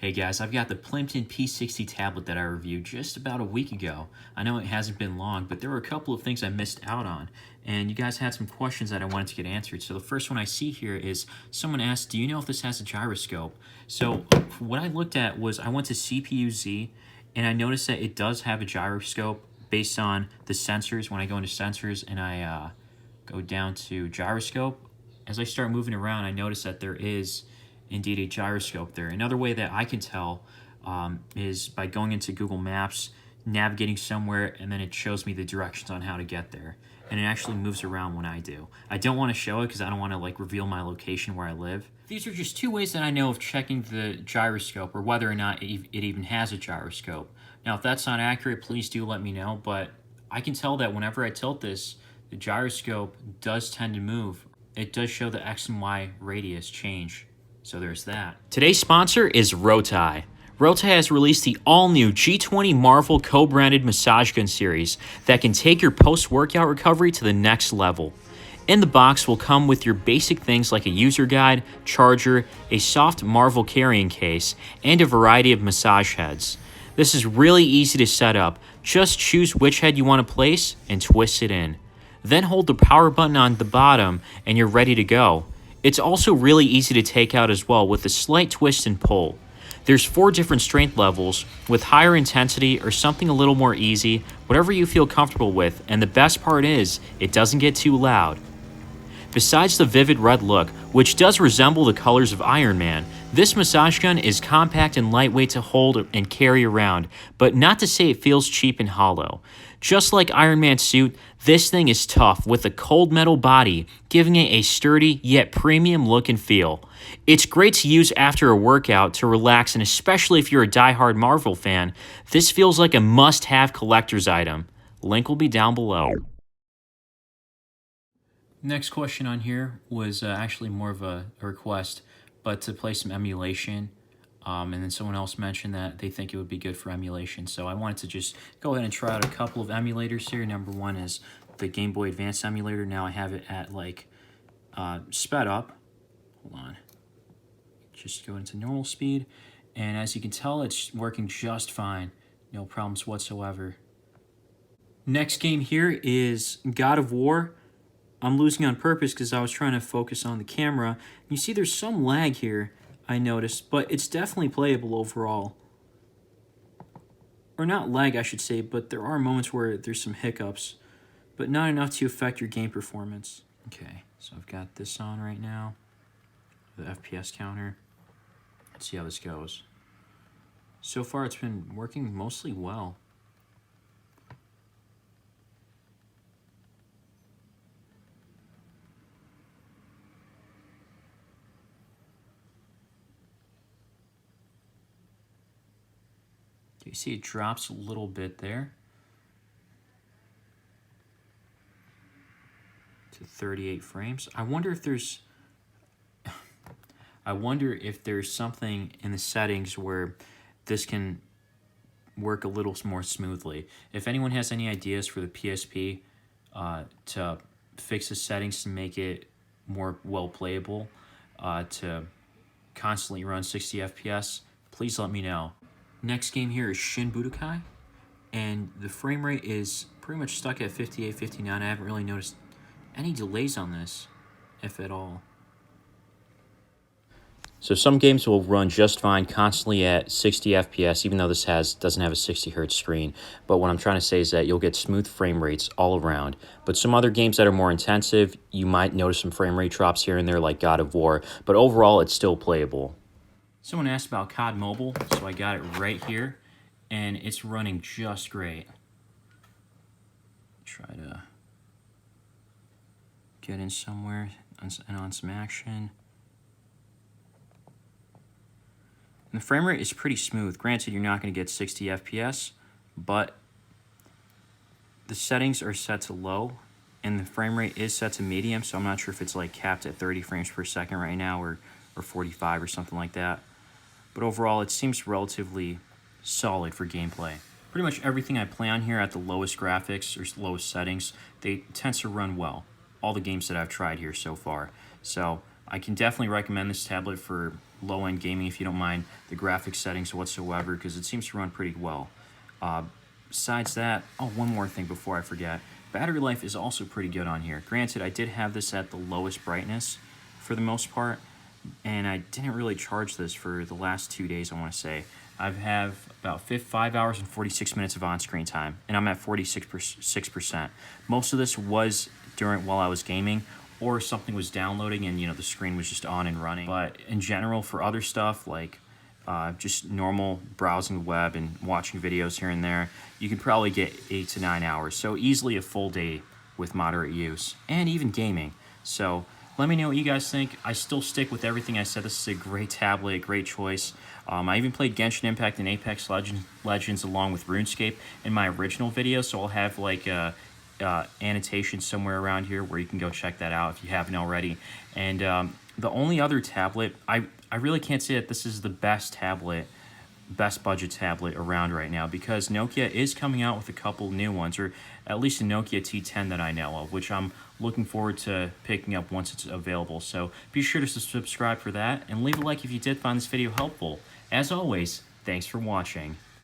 Hey guys, I've got the PlimPad P60 tablet that I reviewed just about a week ago. I know it hasn't been long, but there were a couple of things I missed out on, and you guys had some questions that I wanted to get answered. So the first one I see here is someone asked, do you know if this has a gyroscope? So what I looked at was I went to CPU-Z, and I noticed that it does have a gyroscope based on the sensors. When I go into sensors and I go down to gyroscope, as I start moving around, I notice that there is indeed a gyroscope there. Another way that I can tell is by going into Google Maps, navigating somewhere, and then it shows me the directions on how to get there. And it actually moves around when I do. I don't want to show it because I don't want to reveal my location where I live. These are just two ways that I know of checking the gyroscope or whether or not it even has a gyroscope. Now, if that's not accurate, please do let me know, but I can tell that whenever I tilt this, the gyroscope does tend to move. It does show the X and Y radius change. So there's that. Today's sponsor is Rotai. Rotai has released the all-new G20 Marvel co-branded massage gun series that can take your post-workout recovery to the next level. In the box will come with your basic things like a user guide, charger, a soft Marvel carrying case, and a variety of massage heads. This is really easy to set up. Just choose which head you want to place and twist it in. Then hold the power button on the bottom and you're ready to go. It's also really easy to take out as well with a slight twist and pull. There's 4 different strength levels with higher intensity or something a little more easy, whatever you feel comfortable with, and the best part is, it doesn't get too loud. Besides the vivid red look, which does resemble the colors of Iron Man, this massage gun is compact and lightweight to hold and carry around, but not to say it feels cheap and hollow. Just like Iron Man's suit, this thing is tough with a cold metal body, giving it a sturdy yet premium look and feel. It's great to use after a workout to relax, and especially if you're a diehard Marvel fan, this feels like a must-have collector's item. Link will be down below. Next question on here was actually more of a request, but to play some emulation. And then someone else mentioned that they think it would be good for emulation. So I wanted to just go ahead and try out a couple of emulators here. Number one is the Game Boy Advance emulator. Now I have it at sped up. Hold on. Just go into normal speed. And as you can tell, it's working just fine. No problems whatsoever. Next game here is God of War. I'm losing on purpose because I was trying to focus on the camera. You see there's some lag here, I noticed, but it's definitely playable overall. Or not lag, I should say, but there are moments where there's some hiccups, but not enough to affect your game performance. Okay, so I've got this on right now, the FPS counter. Let's see how this goes. So far it's been working mostly well. You see it drops a little bit there to 38 frames. I wonder if there's something in the settings where this can work a little more smoothly. If anyone has any ideas for the PSP to fix the settings to make it more well playable, to constantly run 60 FPS, please let me know. Next game here is Shin Budokai, and the frame rate is pretty much stuck at 58, 59. I haven't really noticed any delays on this, if at all. So some games will run just fine constantly at 60 FPS, even though this doesn't have a 60 Hz screen. But what I'm trying to say is that you'll get smooth frame rates all around. But some other games that are more intensive, you might notice some frame rate drops here and there, like God of War. But overall, it's still playable. Someone asked about COD Mobile, so I got it right here, and it's running just great. Try to get in somewhere and on some action. And the frame rate is pretty smooth. Granted, you're not going to get 60 FPS, but the settings are set to low, and the frame rate is set to medium, so I'm not sure if it's capped at 30 frames per second right now or 45 or something like that. But overall, it seems relatively solid for gameplay. Pretty much everything I play on here at the lowest graphics or lowest settings, they tend to run well. All the games that I've tried here so far. So I can definitely recommend this tablet for low-end gaming if you don't mind the graphics settings whatsoever, because it seems to run pretty well. Besides that, oh, one more thing before I forget. Battery life is also pretty good on here. Granted, I did have this at the lowest brightness for the most part, and I didn't really charge this for the last 2 days, I want to say. I have about 5 hours and 46 minutes of on-screen time, and I'm at 46%. Most of this was while I was gaming, or something was downloading and, you know, the screen was just on and running. But in general, for other stuff like just normal browsing the web and watching videos here and there, you can probably get 8 to 9 hours. So easily a full day with moderate use, and even gaming. So let me know what you guys think. I still stick with everything I said. This is a great tablet, great choice. I even played Genshin Impact and Apex Legends along with RuneScape in my original video, so I'll have like a annotation somewhere around here where you can go check that out if you haven't already. And the only other tablet, I really can't say that this is the best budget tablet around right now, because Nokia is coming out with a couple new ones, or at least a Nokia T10 that I know of, which I'm looking forward to picking up once it's available. So be sure to subscribe for that, and leave a like if you did find this video helpful. As always, thanks for watching.